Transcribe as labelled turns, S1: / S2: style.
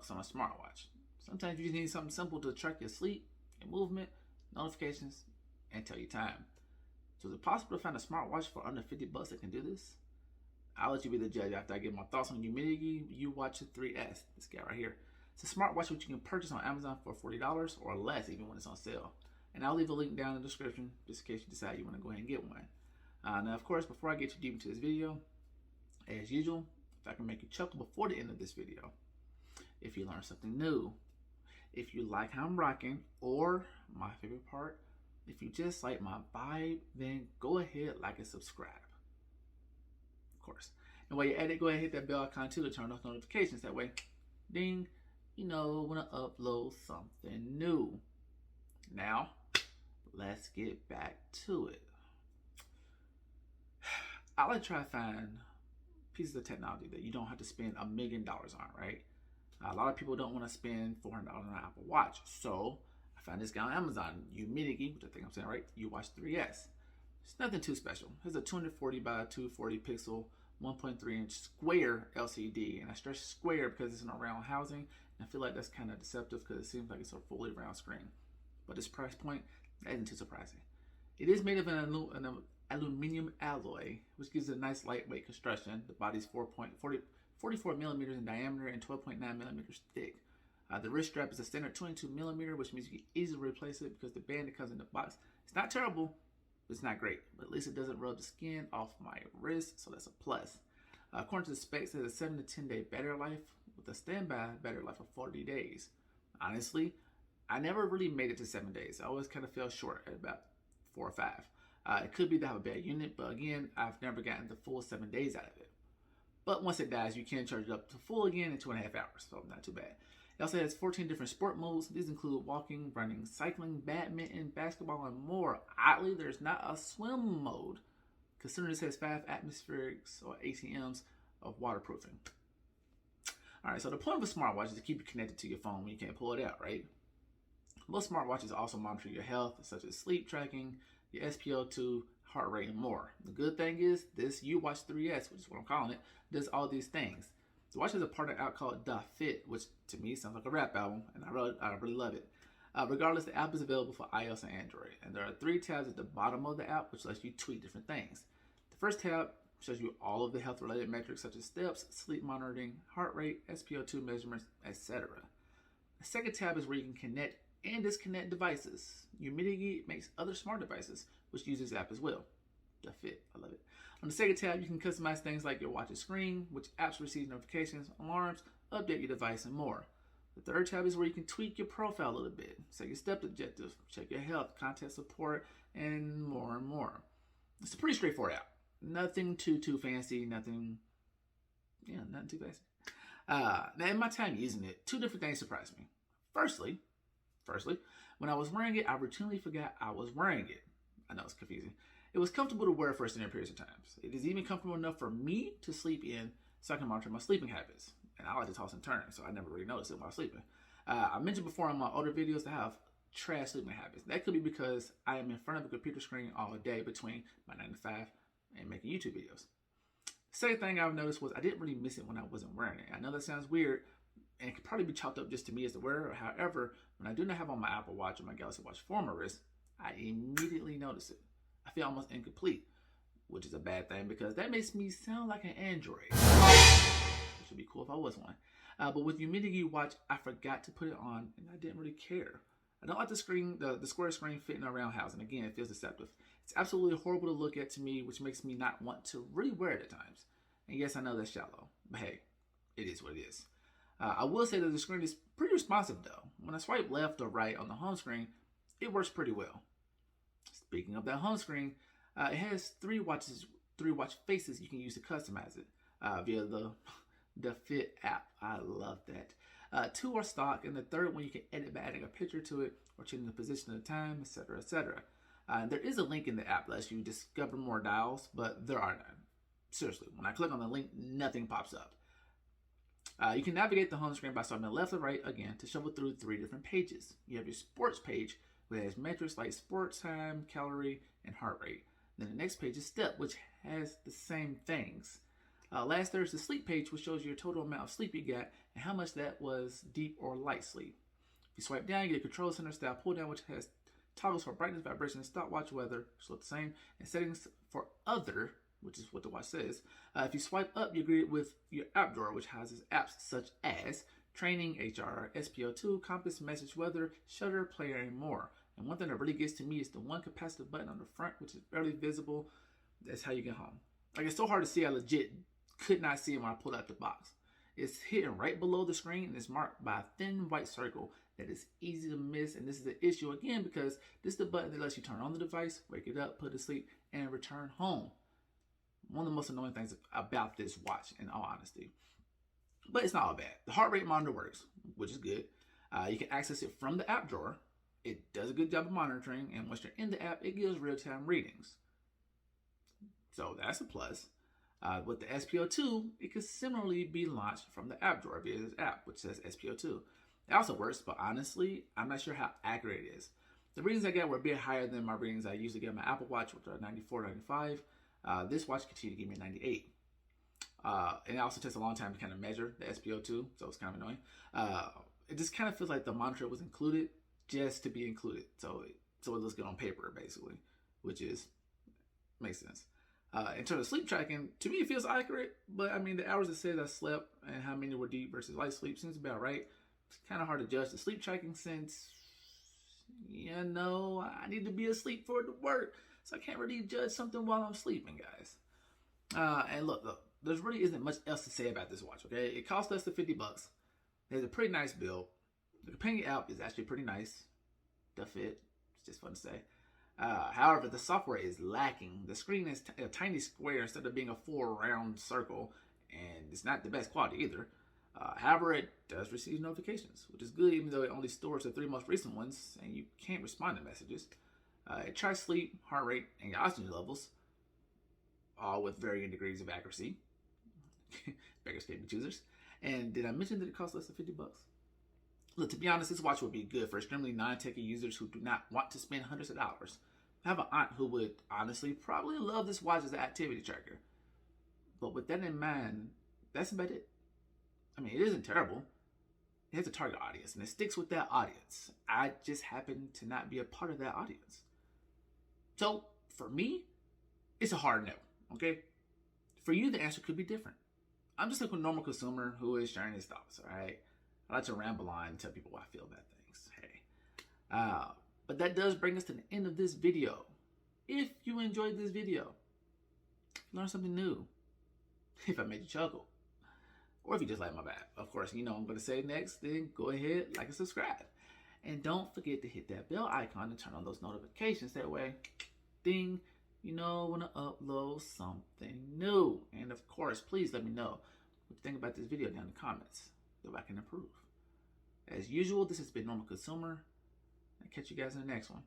S1: bucks on a smartwatch. Sometimes you just need something simple to track your sleep, your movement, notifications, and tell you time. So is it possible to find a smartwatch for under 50 bucks that can do this? I'll let you be the judge after I give my thoughts on Umidity UWatch 3S, this guy right here. It's a smartwatch which you can purchase on Amazon for $40 or less even when it's on sale. And I'll leave a link down in the description just in case you decide you want to go ahead and get one. Now, of course, before I get too deep into this video, as usual, if I can make you chuckle before the end of this video, if you learn something new, if you like how I'm rocking, or my favorite part, if you just like my vibe, then go ahead, like and subscribe. Of course. And while you're at it, go ahead and hit that bell icon too to turn off notifications. That way, ding, you know when I upload something new. Now, let's get back to it. I like to try to find pieces of technology that you don't have to spend $1 million on, right? A lot of people don't want to spend $400 on an Apple Watch. So I found this guy on Amazon, Umidity, which I think I'm saying right, UWatch 3S. It's nothing too special. It's a 240 by 240 pixel, 1.3 inch square LCD. And I stress square because it's in a round housing. And I feel like that's kind of deceptive because it seems like it's a fully round screen. But this price point, that isn't too surprising. It is made of an aluminum alloy, which gives it a nice lightweight construction. The body's 44 millimeters in diameter and 12.9 millimeters thick. The wrist strap is a standard 22 millimeter, which means you can easily replace it because the band that comes in the box, it's not terrible, but it's not great. But at least it doesn't rub the skin off my wrist, so that's a plus. According to the specs, it has a 7 to 10 day battery life with a standby battery life of 40 days. Honestly, I never really made it to 7 days. I always kind of fell short at about 4 or 5. It could be that I have a bad unit, but again, I've never gotten the full 7 days out of it. But once it dies, you can charge it up to full again in 2.5 hours, so not too bad. It also has 14 different sport modes. These include walking, running, cycling, badminton, basketball, and more. Oddly, there's not a swim mode, considering this has 5 atmospherics or ATMs of waterproofing. Alright, so the point of a smartwatch is to keep you connected to your phone when you can't pull it out, right? Most smartwatches also monitor your health, such as sleep tracking, your SpO2, heart rate, and more. The good thing is, this UWatch 3S, which is what I'm calling it, does all these things. The watch has a part of the app called Da Fit, which to me sounds like a rap album, and I really love it. Regardless, the app is available for iOS and Android, and there are 3 tabs at the bottom of the app, which lets you tweak different things. The first tab shows you all of the health-related metrics such as steps, sleep monitoring, heart rate, SpO2 measurements, etc. The second tab is where you can connect and disconnect devices. Umidity makes other smart devices, which use this app as well. Da Fit, I love it. On the second tab, you can customize things like your watch's screen, which apps receive notifications, alarms, update your device, and more. The third tab is where you can tweak your profile a little bit, set your step objectives, check your health, contact support, and more and more. It's a pretty straightforward app. Nothing too fancy, nothing too fancy. Now, in my time using it, 2 different things surprised me. Firstly, when I was wearing it, I routinely forgot I was wearing it. I know it's confusing. It was comfortable to wear for extended periods of times. It is even comfortable enough for me to sleep in so I can monitor my sleeping habits. And I like to toss and turn, so I never really noticed it while sleeping. I mentioned before in my older videos that I have trash sleeping habits. That could be because I am in front of a computer screen all day between my 9 to 5 and making YouTube videos. Second thing I've noticed was I didn't really miss it when I wasn't wearing it. I know that sounds weird, and it could probably be chalked up just to me as the wearer. However, when I do not have on my Apple Watch or my Galaxy Watch 4 on my wrist, I immediately notice it. I feel almost incomplete, which is a bad thing because that makes me sound like an android. Which would be cool if I was one. But with Umidity Watch, I forgot to put it on, and I didn't really care. I don't like the square screen fitting around housing. Again, it feels deceptive. It's absolutely horrible to look at to me, which makes me not want to really wear it at times. And yes, I know that's shallow, but hey, it is what it is. I will say that the screen is pretty responsive though. When I swipe left or right on the home screen, it works pretty well. Speaking of that home screen, it has 3 watch faces you can use to customize it via the Da Fit app. I love that. 2 are stock, and the third one you can edit by adding a picture to it or changing the position of the time, etc., etc. There is a link in the app that lets you discover more dials, but there are none. Seriously, when I click on the link, nothing pops up. You can navigate the home screen by starting left or right again to shuffle through 3 different pages. You have your sports page, which has metrics like sports time, calorie, and heart rate. Then the next page is step, which has the same things. Last there's the sleep page, which shows you your total amount of sleep you got and how much that was deep or light sleep. If you swipe down, you get a control center style pull down, which has toggles for brightness, vibration, stopwatch, weather, which look the same, and settings for other, which is what the watch says. If you swipe up, you're greeted with your app drawer, which houses apps such as Training, HR, SPO2, Compass, Message, Weather, Shutter, Player, and more. And one thing that really gets to me is the one capacitive button on the front, which is barely visible. That's how you get home. Like, it's so hard to see. I legit could not see it when I pulled out the box. It's hidden right below the screen and it's marked by a thin white circle that is easy to miss. And this is the issue again because this is the button that lets you turn on the device, wake it up, put it to sleep, and return home. One of the most annoying things about this watch, in all honesty. But it's not all bad. The heart rate monitor works, which is good. You can access it from the app drawer. It does a good job of monitoring, and once you're in the app, it gives real-time readings. So that's a plus. With the SPO2, it could similarly be launched from the app drawer via this app, which says SPO2. It also works, but honestly, I'm not sure how accurate it is. The readings I got were a bit higher than my readings I usually get on my Apple Watch, which are 94, 95. This watch continued to give me 98. And it also takes a long time to kind of measure the SPO2, so it's kind of annoying. It just kind of feels like the monitor was included just to be included. So it looks good on paper, basically, which makes sense. In terms of sleep tracking, to me it feels accurate, but I mean the hours it says I slept and how many were deep versus light sleep seems about right. It's kind of hard to judge the sleep tracking since, I need to be asleep for it to work. So I can't really judge something while I'm sleeping, guys. And look, there really isn't much else to say about this watch, okay? It cost less than $50. It has a pretty nice build. The companion app is actually pretty nice. The fit, it's just fun to say. However, the software is lacking. The screen is a tiny square instead of being a full round circle, and it's not the best quality either. However, it does receive notifications, which is good even though it only stores the 3 most recent ones, and you can't respond to messages. It tracks sleep, heart rate, and your oxygen levels, all with varying degrees of accuracy. Beggars can't be choosers. And did I mention that it costs less than $50? Look, to be honest, this watch would be good for extremely non-techie users who do not want to spend hundreds of dollars. I have an aunt who would honestly probably love this watch as an activity tracker. But with that in mind, that's about it. I mean, it isn't terrible. It has a target audience, and it sticks with that audience. I just happen to not be a part of that audience. So, for me, it's a hard no, okay? For you, the answer could be different. I'm just a normal consumer who is sharing his thoughts, all right? I like to ramble on and tell people what I feel about things. Hey. But that does bring us to the end of this video. If you enjoyed this video, learn something new, if I made you chuckle, or if you just like my vibe. Of course, I'm going to say next, then go ahead, like and subscribe. And don't forget to hit that bell icon and turn on those notifications. That way, ding, when I upload something new. And of course, please let me know what you think about this video down in the comments, so I can improve. As usual, this has been Normal Consumer. I'll catch you guys in the next one.